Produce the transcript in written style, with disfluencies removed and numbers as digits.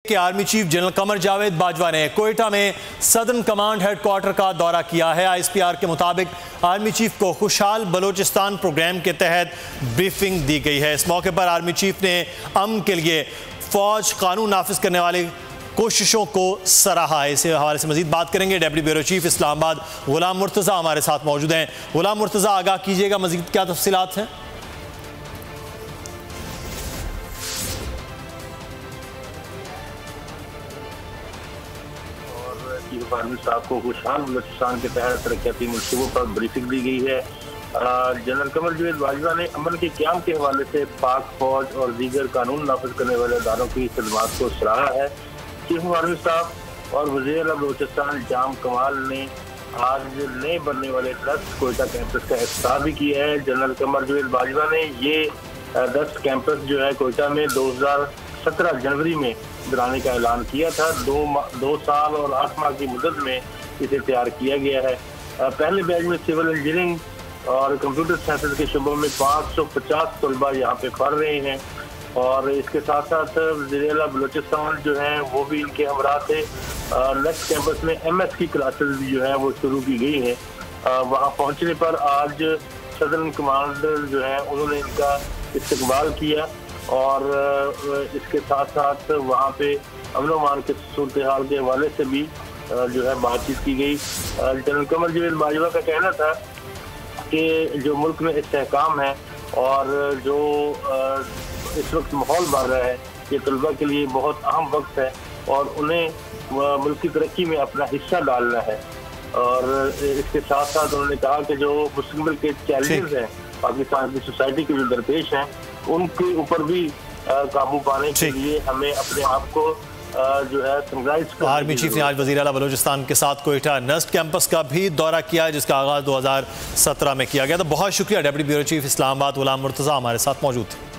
کہ army chief general Qamar Javed Bajwa نے کوئٹہ میں صدرن کمانڈ ہیڈ کوارٹر کا دورہ کیا ہے۔ آئی ایس پی آر کے مطابق آرمی چیف کو خوشحال بلوچستان پروگرام کے تحت بریفنگ دی گئی ہے۔ اس موقع پر آرمی چیف نے امن کے لیے فوج قانون نافذ کرنے والی کوششوں کو سراہا ہے۔ اس حوالے سے مزید بات کریں گے۔ ڈیپٹی بیورو چیف اسلام آباد غلام مرتضیٰ ہمارے ساتھ موجود ہیں۔ غلام مرتضیٰ، آگاہ کیجیے گا، مزید کیا تفصیلات ہیں؟ آرمی صاحب کو خوشحال بلوچستان کے تحت ترقیاتی منصوبوں پر بریفنگ دی گئی ہے۔ جنرل قمر جاوید باجوہ نے امن کے قیام کے حوالے سے پاک فوج اور دیگر قانون نافذ کرنے والے اداروں کی خدمات کو سراہا ہے۔ چیف آرمی صاحب اور وزیر اعلیٰ بلوچستان جام کمال نے آج نئے بننے والے 10 کوئٹہ کیمپس کا افتتاح بھی کیا ہے۔ جنرل قمر جاوید باجوہ نے یہ 10 کیمپس جو ہے کوئٹہ میں 2017 جنوری میں بنانے کا اعلان کیا تھا۔ 2 سال اور 8 ماہ کی مدت میں اسے تیار کیا گیا ہے۔ پہلے بیچ میں سول انجینئرنگ اور کمپیوٹر سائنسز کے شعبوں میں 550 طلباء یہاں پہ پڑھ رہے ہیں، اور اس کے ساتھ ساتھ وزیر اعلیٰ بلوچستان جو ہیں وہ بھی ان کے ہمراہ تھے۔ نیکسٹ کیمپس میں ایم ایس کی کلاسز بھی جو ہیں وہ شروع کی گئی ہیں۔ وہاں پہنچنے پر آج صدرن کمانڈر جو ہیں انہوں نے ان کا استقبال کیا، اور اس کے ساتھ ساتھ وہاں پہ امن و امان کے صورتحال کے حوالے سے بھی جو ہے بات چیت کی گئی۔ جنرل قمر جاوید باجوہ کا کہنا تھا کہ جو ملک میں استحکام ہے اور جو اس وقت ماحول بن رہا ہے، یہ طلباء کے لیے بہت اہم وقت ہے اور انہیں ملک کی ترقی میں اپنا حصہ ڈالنا ہے۔ اور اس کے ساتھ ساتھ انہوں نے کہا کہ جو مستقبل کے چیلنجز ہیں پاکستان کی سوسائٹی کے جو درپیش ہیں، ان کے اوپر بھی قابو پانے کے لیے ہمیں اپنے آپ کو جو ہے سنرائز کرنا۔ آرمی چیف نے آج وزیر اعلیٰ بلوچستان کے ساتھ کوئٹہ نسٹ کیمپس کا بھی دورہ کیا ہے، جس کا آغاز 2017 میں کیا گیا تھا۔ بہت شکریہ ڈیپٹی بیورو چیف اسلام آباد غلام مرتضیٰ ہمارے ساتھ موجود تھے۔